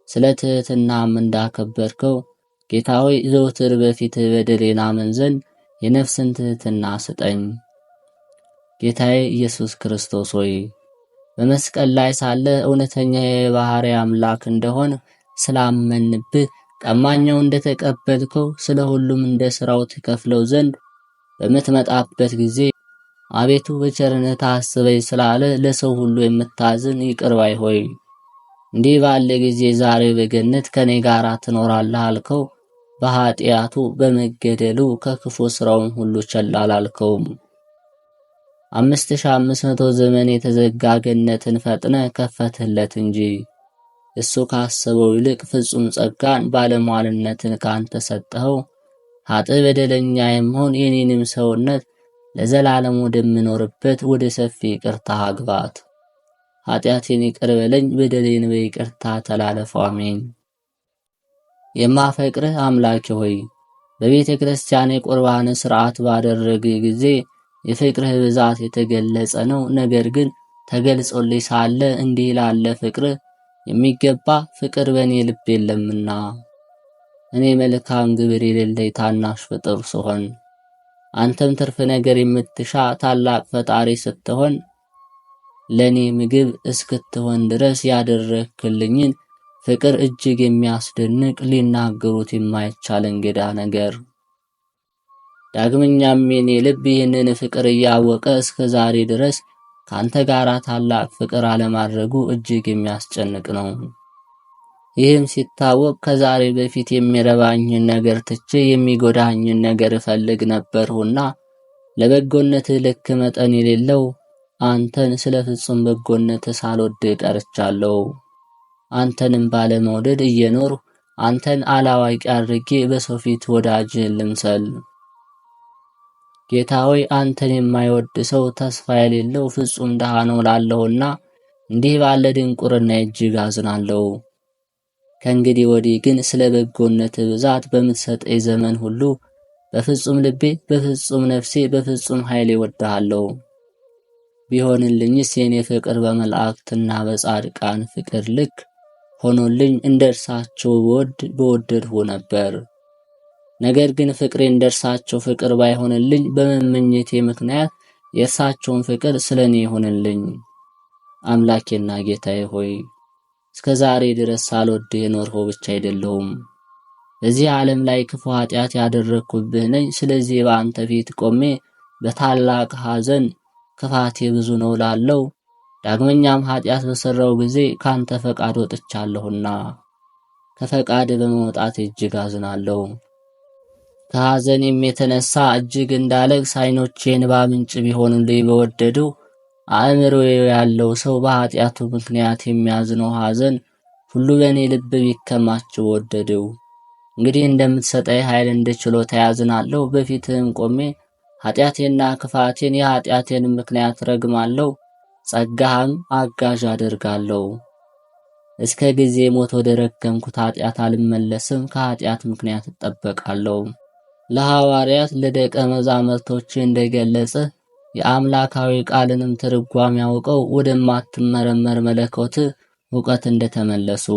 ስለ ትሕትናም እንዳከበርከው ጌታ ሆይ ዘውትር በፊትህ በደሌን አምን ዘንድ የነፍስን ትሕትና ስጠኝ። ጌታዬ ኢየሱስ ክርስቶስ ሆይ በመስቀል ላይ ሳለ እውነተኛ የባህርይ አምላክ እንደሆን ስላመንብህ ቀማኛው እንደተቀበልከው ስለ ሁሉም እንደ ሥራው ትከፍለው ዘንድ በምትመጣበት ጊዜ አቤቱ በቸርነት አስበኝ ስላለ ለሰው ሁሉ የምታዝን ይቅር ባይ ሆይ እንዲህ ባለ ጊዜ ዛሬ በገነት ከኔ ጋር ትኖራለህ አልከው። በኃጢአቱ በመገደሉ ከክፉ ሥራውም ሁሉ ቸል አላልከውም። 5500 ዘመን የተዘጋ ገነትን ፈጥነ ከፈትህለት እንጂ እሱ ካሰበው ይልቅ ፍጹም ጸጋን ባለሟልነትን ካንተ ሰጠኸው። ኃጥእ በደለኛ የምሆን የኔንም ሰውነት ለዘላለም ወደምኖርበት ወደ ሰፊ ይቅርታ አግባት። ኃጢአቴን ይቅር በለኝ፣ በደሌን በይቅርታ ተላለፈው። አሜን። የማፈቅርህ አምላኬ ሆይ በቤተ ክርስቲያን የቁርባን ሥርዓት ባደረገ ጊዜ የፍቅርህ ብዛት የተገለጸ ነው። ነገር ግን ተገልጾልኝ ሳለ እንዲህ ላለ ፍቅር የሚገባ ፍቅር በእኔ ልብ የለምና እኔ መልካም ግብር የሌለኝ ታናሽ ፍጡር ስሆን አንተም ትርፍ ነገር የምትሻ ታላቅ ፈጣሪ ስትሆን ለኔ ምግብ እስክትሆን ድረስ ያደረክልኝን ፍቅር እጅግ የሚያስደንቅ ሊናገሩት የማይቻል እንግዳ ነገር። ዳግመኛም የኔ ልብ ይህንን ፍቅር እያወቀ እስከ ዛሬ ድረስ ካንተ ጋር ታላቅ ፍቅር አለማድረጉ እጅግ የሚያስጨንቅ ነው። ይህም ሲታወቅ ከዛሬ በፊት የሚረባኝን ነገር ትቼ የሚጎዳኝን ነገር እፈልግ ነበርሁና ለበጎነትህ ልክ መጠን የሌለው አንተን ስለ ፍጹም በጎነትህ ሳልወድ ቀርቻለሁ። አንተንም ባለመውደድ እየኖርሁ አንተን አላዋቂ አድርጌ በሰው ፊት ወዳጅህን ልምሰል። ጌታ ሆይ አንተን የማይወድ ሰው ተስፋ የሌለው ፍጹም ድሃ ነው እላለሁና እንዲህ ባለ ድንቁርና እጅግ አዝናለሁ። ከእንግዲህ ወዲህ ግን ስለ በጎነትህ ብዛት በምትሰጠኝ ዘመን ሁሉ በፍጹም ልቤ፣ በፍጹም ነፍሴ፣ በፍጹም ኃይሌ እወድሃለሁ። ቢሆንልኝስ የኔ ፍቅር በመላእክትና በጻድቃን ፍቅር ልክ ሆኖልኝ እንደ እርሳቸው በወደድሁ ነበር። ነገር ግን ፍቅሬ እንደ እርሳቸው ፍቅር ባይሆንልኝ በመመኘቴ ምክንያት የእርሳቸውን ፍቅር ስለኔ ይሆንልኝ። አምላኬና ጌታዬ ሆይ እስከ ዛሬ ድረስ ሳልወድህ የኖርኸው ብቻ አይደለሁም፣ በዚህ ዓለም ላይ ክፉ ኃጢአት ያደረግኩብህ ነኝ። ስለዚህ በአንተ ፊት ቆሜ በታላቅ ሐዘን ክፋቴ ብዙ ነው ላለው ዳግመኛም ኃጢአት በሰራው ጊዜ ካንተ ፈቃድ ወጥቻለሁና ከፈቃድ በመውጣት እጅግ አዝናለሁ። ከሐዘኔም የተነሳ እጅግ እንዳለቅስ ዓይኖቼ የእንባ ምንጭ ቢሆኑልኝ በወደድሁ። አእምሮ ያለው ሰው በኃጢአቱ ምክንያት የሚያዝነው ሐዘን ሁሉ በእኔ ልብ ቢከማች በወደድሁ። እንግዲህ እንደምትሰጠኝ ኃይል እንድችሎታ ያዝናለሁ። በፊትህም ቆሜ ኃጢአቴና ክፋቴን የኃጢአቴን ምክንያት ረግማለሁ፣ ጸጋህም አጋዥ አደርጋለሁ። እስከ ጊዜ ሞት ወደ ረገምኩት ኃጢአት አልመለስም፣ ከኃጢአት ምክንያት እጠበቃለሁ። ለሐዋርያት ለደቀ መዛሙርቶች እንደገለጸ የአምላካዊ ቃልንም ትርጓሜ ያውቀው ወደማትመረመር መለኮት ዕውቀት እንደተመለሱ።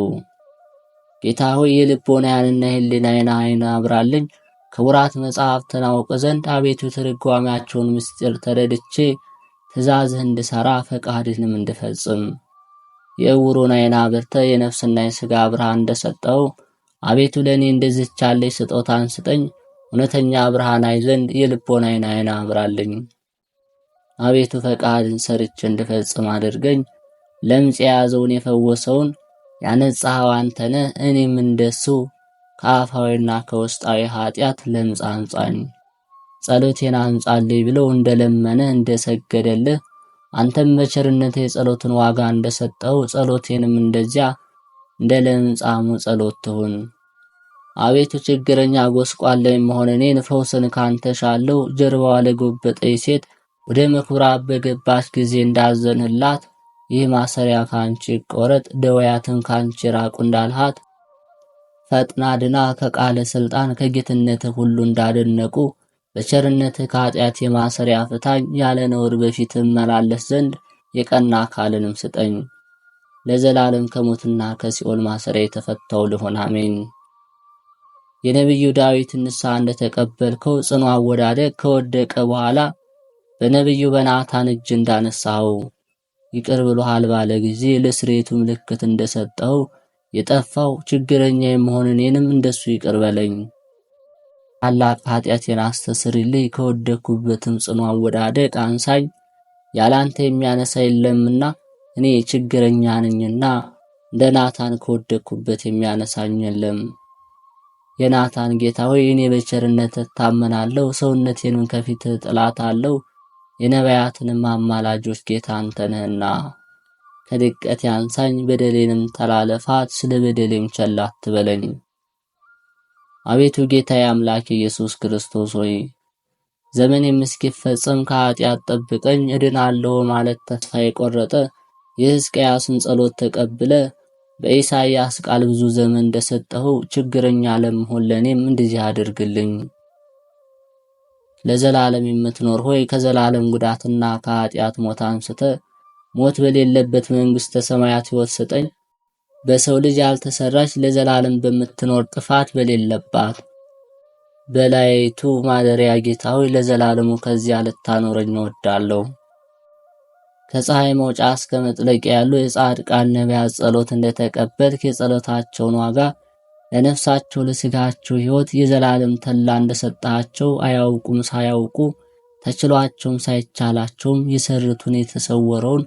ጌታ ሆይ የልቦናዬንና የሕሊናዬን ዓይን አብራልኝ፣ ክቡራት መጻሕፍትን አውቅ ዘንድ አቤቱ ትርጓሜያቸውን ምስጢር ተረድቼ ትእዛዝህ እንድሠራ ፈቃድህንም እንድፈጽም። የዕውሩን ዓይን አብርተህ የነፍስና የሥጋ ብርሃን እንደሰጠው አቤቱ ለእኔ እንደዚህች ያለች ስጦታን ስጠኝ። እውነተኛ ብርሃን አይ ዘንድ የልቦናዬን ዓይን አብራልኝ። አቤቱ ፈቃድን ሰርቼ እንድፈጽም አድርገኝ። ለምጽ የያዘውን የፈወሰውን ያነጻኸው አንተ ነህ። እኔም እንደሱ ከአፋዊና ከውስጣዊ ኃጢአት ለምጽ አንጻኝ። ጸሎቴን አንጻልኝ ብለው እንደለመነ እንደሰገደልህ አንተም በቸርነትህ የጸሎትን ዋጋ እንደሰጠው ጸሎቴንም እንደዚያ እንደ ለምጻሙ ጸሎት ትሁን። አቤቱ ችግረኛ ጎስቋላ የምሆን እኔን ፈውስን ካንተ ሻለው። ጀርባዋ ለጎበጠች ሴት ወደ ምኩራብ በገባች ጊዜ እንዳዘንህላት ይህ ማሰሪያ ካንቺ ይቆረጥ፣ ደዌያትን ካንቺ ራቁ እንዳልሃት ፈጥና ድና ከቃለ ሥልጣን ከጌትነትህ ሁሉ እንዳደነቁ በቸርነትህ ከኃጢአት የማሰሪያ ፍታኝ። ያለ ነውር በፊትህ እመላለስ ዘንድ የቀና አካልንም ስጠኝ። ለዘላለም ከሞትና ከሲኦል ማሰሪያ የተፈታው ልሆን፣ አሜን። የነቢዩ ዳዊትን ንስሐ እንደተቀበልከው ጽኑ አወዳደቅ ከወደቀ በኋላ በነቢዩ በናታን እጅ እንዳነሳው ይቅር ብሎሃል ባለ ጊዜ ለስርየቱ ምልክት እንደሰጠው የጠፋው ችግረኛ የመሆን እኔንም እንደሱ ይቅር በለኝ። ታላቅ ኃጢአቴን አስተስርልኝ፣ ከወደቅኩበትም ጽኑ አወዳደቅ አንሳኝ። ያላንተ የሚያነሳ የለምና እኔ ችግረኛ ነኝና እንደ ናታን ከወደቅኩበት የሚያነሳኝ የለም። የናታን ጌታ ሆይ እኔ በቸርነትህ እታመናለሁ፣ ሰውነቴንም ከፊትህ እጥላታለሁ። የነቢያትንም አማላጆች ጌታ አንተ ነህና ከድቀት ያንሳኝ፣ በደሌንም ተላለፋት፣ ስለ በደሌም ቸል አትበለኝ። አቤቱ ጌታዬ አምላክ ኢየሱስ ክርስቶስ ሆይ ዘመኔም እስኪፈጸም ከኃጢአት ጠብቀኝ። እድናለሁ ማለት ተስፋ የቆረጠ የሕዝቅያስን ጸሎት ተቀብለ በኢሳይያስ ቃል ብዙ ዘመን እንደሰጠኸው ችግረኛ ለመሆን ለእኔም እንደዚህ አድርግልኝ። ለዘላለም የምትኖር ሆይ ከዘላለም ጉዳትና ከኃጢአት ሞት አንስተ ሞት በሌለበት መንግሥተ ሰማያት ሕይወት ስጠኝ። በሰው ልጅ ያልተሰራች ለዘላለም በምትኖር ጥፋት በሌለባት በላይቱ ማደሪያ ጌታ ሆይ ለዘላለሙ ከዚያ ልታኖረኝ እወዳለሁ። ከፀሐይ መውጫ እስከ መጥለቂያ ያሉ የጻድቃን ነቢያት ጸሎት እንደተቀበልክ የጸሎታቸውን ዋጋ ለነፍሳቸው ለሥጋቸው ሕይወት የዘላለም ተላ እንደሰጣቸው አያውቁም ሳያውቁ ተችሏቸውም ሳይቻላቸውም የሰሩትን የተሰወረውን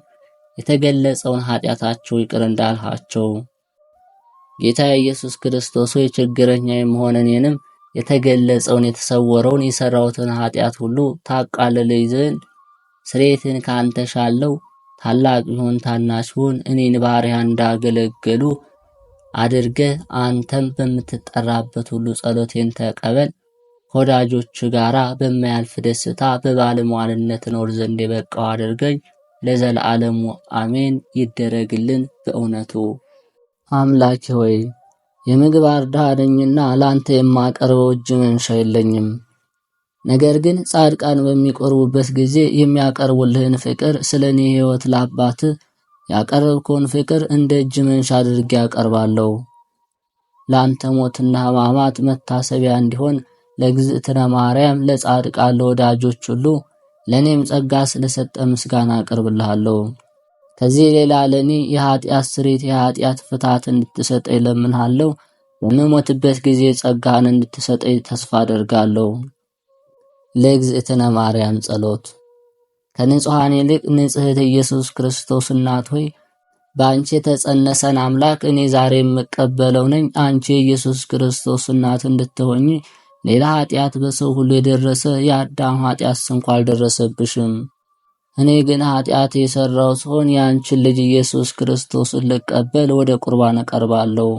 የተገለጸውን ኃጢአታቸው ይቅር እንዳልሃቸው ጌታ ኢየሱስ ክርስቶስ ሆይ ችግረኛ የመሆን እኔንም የተገለጸውን የተሰወረውን የሰራሁትን ኃጢአት ሁሉ ታቃልለኝ ዘንድ ስርየትን ካንተ ሻለው። ታላቅ ቢሆን ታናሽ ቢሆን እኔን ባሪያ እንዳገለገሉ አድርገ አንተም በምትጠራበት ሁሉ ጸሎቴን ተቀበል። ከወዳጆች ጋራ በማያልፍ ደስታ በባለሟልነት ኖር ዘንድ የበቃው አድርገኝ። ለዘላለሙ አሜን። ይደረግልን በእውነቱ። አምላኬ ሆይ የምግባር ድሃ ነኝና ላንተ የማቀርበው እጅ መንሻ የለኝም። ነገር ግን ጻድቃን በሚቆርቡበት ጊዜ የሚያቀርቡልህን ፍቅር ስለኔ ሕይወት ለአባትህ ያቀረብከውን ፍቅር እንደ እጅ መንሻ አድርጌ ያቀርባለሁ። ላንተ ሞትና ሕማማት መታሰቢያ እንዲሆን ለእግዝእትነ ማርያም ለጻድቃን ለወዳጆች ሁሉ ለኔም ጸጋ ስለሰጠ ምስጋና አቀርብልሃለሁ። ከዚህ ሌላ ለኔ የኃጢአት ስርየት የኃጢአት ፍታት እንድትሰጠኝ ለምንሃለሁ። በምሞትበት ጊዜ ጸጋን እንድትሰጠኝ ተስፋ አደርጋለሁ። ለእግዝእትነ ማርያም ጸሎት። ከንጹሐን ይልቅ ንጽሕት ኢየሱስ ክርስቶስ እናት ሆይ በአንቺ የተጸነሰን አምላክ እኔ ዛሬ የምቀበለው ነኝ። አንቺ የኢየሱስ ክርስቶስ እናት እንድትሆኚ ሌላ ኃጢአት በሰው ሁሉ የደረሰ የአዳም ኃጢአት እንኳ አልደረሰብሽም። እኔ ግን ኃጢአት የሰራው ሲሆን የአንቺን ልጅ ኢየሱስ ክርስቶስን ልቀበል ወደ ቁርባን እቀርባለሁ።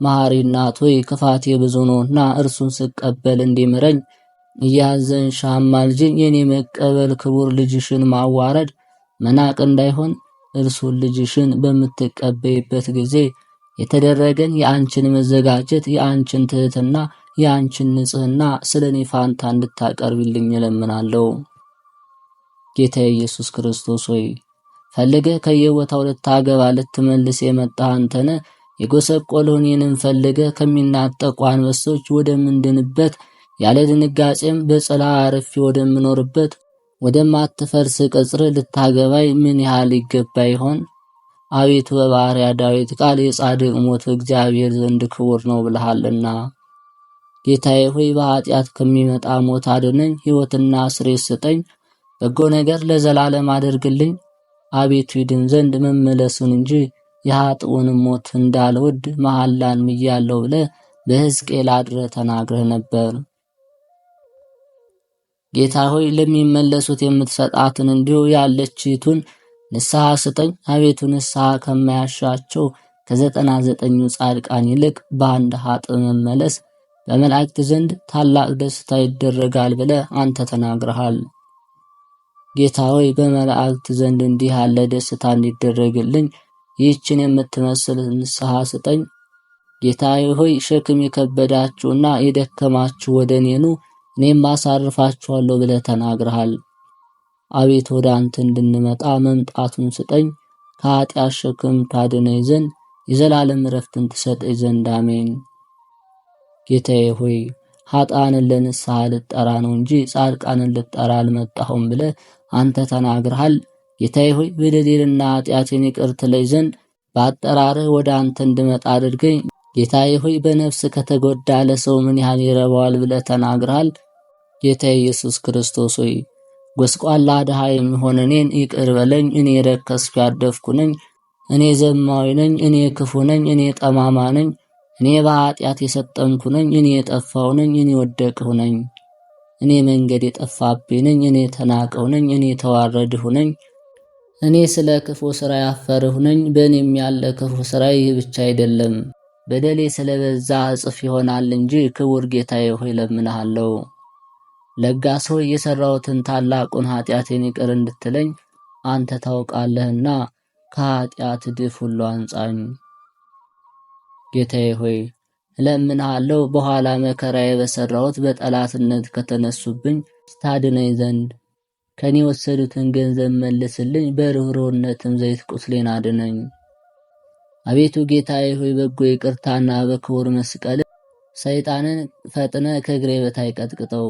መሐሪ እናት ሆይ ክፋቴ ብዙ ነውና እርሱን ስቀበል እንዲምረኝ እያዘንሽ አማልጅኝ። የኔ መቀበል ክቡር ልጅሽን ማዋረድ መናቅ እንዳይሆን እርሱን ልጅሽን በምትቀበይበት ጊዜ የተደረገን የአንቺን መዘጋጀት፣ የአንቺን ትህትና፣ የአንቺን ንጽህና ስለኔ ፋንታ እንድታቀርብልኝ እለምናለሁ። ጌታ ኢየሱስ ክርስቶስ ሆይ ፈልገህ ከየቦታው ልታገባ ልትመልስ የመጣህ አንተነ የጎሰቆልሁን እኔንም ፈልገህ ከሚናጠቁ አንበሶች ወደምንድንበት ያለ ድንጋጼም በጽላ አርፌ ወደምኖርበት ወደማትፈርስ ቅጽር ልታገባይ ምን ያህል ይገባ ይሆን? አቤቱ በባሪያ ዳዊት ቃል የጻድቅ ሞት እግዚአብሔር ዘንድ ክቡር ነው ብለሃልና። ጌታዬ ሆይ በኃጢአት ከሚመጣ ሞት አድነኝ፣ ሕይወትና ስሬት ስጠኝ፣ በጎ ነገር ለዘላለም አድርግልኝ። አቤቱ ይድን ዘንድ መመለሱን እንጂ የኃጥኡንም ሞት እንዳልወድ መሐላን ምያለሁ ብለህ በሕዝቅኤል አድረህ ተናግረህ ነበር። ጌታ ሆይ ለሚመለሱት የምትሰጣትን እንዲሁ ያለችይቱን ንስሐ ስጠኝ። አቤቱ ንስሐ ከማያሻቸው ከ99ኙ ጻድቃን ይልቅ በአንድ ኃጥእ መመለስ በመላእክት ዘንድ ታላቅ ደስታ ይደረጋል ብለህ አንተ ተናግረሃል። ጌታ ሆይ በመላእክት ዘንድ እንዲህ ያለ ደስታ እንዲደረግልኝ ይህችን የምትመስል ንስሐ ስጠኝ። ጌታዬ ሆይ ሸክም የከበዳችሁና የደከማችሁ ወደ እኔ ኑ እኔም አሳርፋችኋለሁ ብለህ ተናግረሃል። አቤት ወደ አንተ እንድንመጣ መምጣቱን ስጠኝ። ከኃጢአት ሸክም ታድነኝ ዘንድ የዘላለም ዕረፍትን ትሰጠኝ ዘንድ አሜን። ጌታዬ ሆይ ኃጥአንን ለንስሐ ልጠራ ነው እንጂ ጻድቃንን ልጠራ አልመጣሁም ብለህ አንተ ተናግረሃል። ጌታዬ ሆይ በደሌንና ኃጢአቴን ይቅር ትለኝ ዘንድ በአጠራርህ ወደ አንተ እንድመጣ አድርገኝ። ጌታዬ ሆይ በነፍስ ከተጎዳ ለሰው ምን ያህል ይረባዋል ብለህ ተናግረሃል። ጌታዬ ኢየሱስ ክርስቶስ ሆይ ጎስቋላ ድሃ የሚሆን እኔን ይቅር በለኝ። እኔ ረከስኩ ያደፍኩ ነኝ። እኔ ዘማዊ ነኝ። እኔ ክፉ ነኝ። እኔ ጠማማ ነኝ። እኔ በኃጢአት የሰጠምኩ ነኝ። እኔ የጠፋው ነኝ። እኔ ወደቅሁ ነኝ። እኔ መንገድ የጠፋብኝ ነኝ። እኔ ተናቀው ነኝ። እኔ ተዋረድሁ ነኝ። እኔ ስለ ክፉ ሥራ ያፈርሁ ነኝ። በእኔም ያለ ክፉ ሥራ ይህ ብቻ አይደለም፣ በደሌ ስለበዛ እጥፍ ይሆናል እንጂ። ክቡር ጌታዬ ሆይ ለምንሃለሁ። ለጋስ ሆይ የሠራሁትን ታላቁን ኃጢአቴን ይቅር እንድትለኝ አንተ ታውቃለህና ከኃጢአት ድፍ ሁሉ አንጻኝ። ጌታዬ ሆይ እለምንሃለሁ በኋላ መከራዬ በሠራሁት በጠላትነት ከተነሱብኝ ስታድነኝ ዘንድ ከኔ የወሰዱትን ገንዘብ መልስልኝ፣ በርኅሩህነትም ዘይት ቁስሌን አድነኝ። አቤቱ ጌታዬ ሆይ በጎ ይቅርታና በክቡር መስቀል ሰይጣንን ፈጥነ ከእግሬ በታይ ቀጥቅጠው።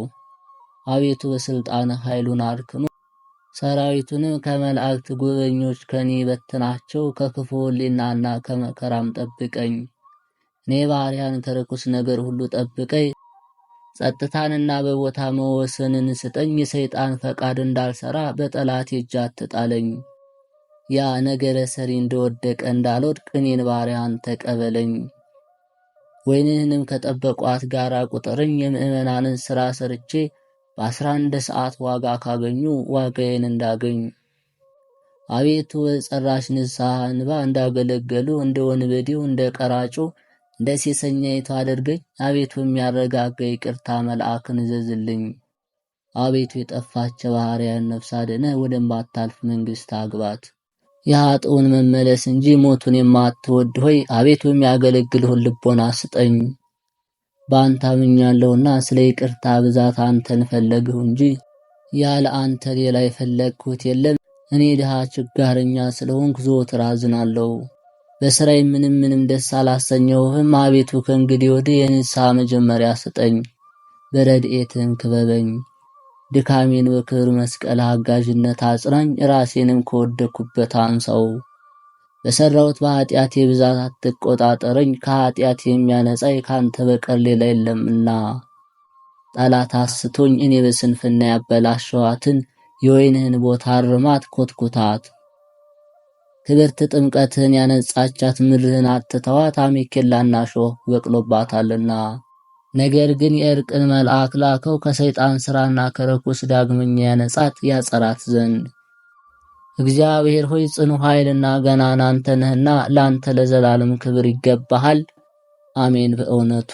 አቤቱ በሥልጣንህ ኃይሉን አድክሞ ሰራዊቱንም ከመላእክት ጉበኞች ከኔ በትናቸው። ከክፉ ሕሊናና ከመከራም ጠብቀኝ። እኔ ባሪያን ከርኩስ ነገር ሁሉ ጠብቀኝ። ጸጥታንና በቦታ መወሰንን ስጠኝ። የሰይጣን ፈቃድ እንዳልሰራ በጠላት እጅ አትጣለኝ። ያ ነገረ ሰሪ እንደወደቀ እንዳልወድቅ እኔን ባሪያን ተቀበለኝ። ወይንህንም ከጠበቋት ጋር ቁጠረኝ። የምዕመናንን ሥራ ሰርቼ በ11 ሰዓት ዋጋ ካገኙ ዋጋዬን እንዳገኝ። አቤቱ በጸራሽ ንስሐ እንባ እንዳገለገሉ እንደ ወንበዴው እንደ ቀራጩ እንደ ሴሰኛይቱ አድርገኝ። አቤቱ የሚያረጋጋ ይቅርታ መልአክን እዘዝልኝ። አቤቱ የጠፋች ባሕርያን ነፍስ አድነህ ወደማታልፍ መንግሥት አግባት። የኃጥኡን መመለስ እንጂ ሞቱን የማትወድ ሆይ አቤቱ የሚያገለግልሁን ልቦና ስጠኝ። በአንተ አምኛለሁና ስለ ይቅርታ ብዛት አንተን ፈለግሁ እንጂ ያለ አንተ ሌላ የፈለግሁት የለም። እኔ ድሃ ችጋረኛ ስለሆንኩ ዘወትር አዝናለሁ። በሥራዬ ምንም ደስ አላሰኘሁህም። አቤቱ ከእንግዲህ ወዲህ የንስሐ መጀመሪያ ስጠኝ፣ በረድኤትህም ክበበኝ። ድካሜን በክብር መስቀል አጋዥነት አጽናኝ፣ ራሴንም ከወደኩበት አንሳው። በሠራሁት በኃጢአቴ ብዛት አትቆጣጠረኝ፣ ከኃጢአት የሚያነጻኝ ካንተ በቀር ሌላ የለምና። ጠላት አስቶኝ እኔ በስንፍና ያበላሸኋትን የወይንህን ቦታ አርማት ኮትኩታት። ክብርት ጥምቀትህን ያነጻቻት ምድርህን አትተዋት፣ አሜኬላና ሾህ በቅሎባታልና። ነገር ግን የእርቅን መልአክ ላከው ከሰይጣን ሥራና ከርኩስ ዳግመኛ ያነጻት ያጸራት ዘንድ። እግዚአብሔር ሆይ ጽኑ ኃይልና ገናና አንተ ነህና ለአንተ ለዘላለም ክብር ይገባሃል። አሜን። በእውነቱ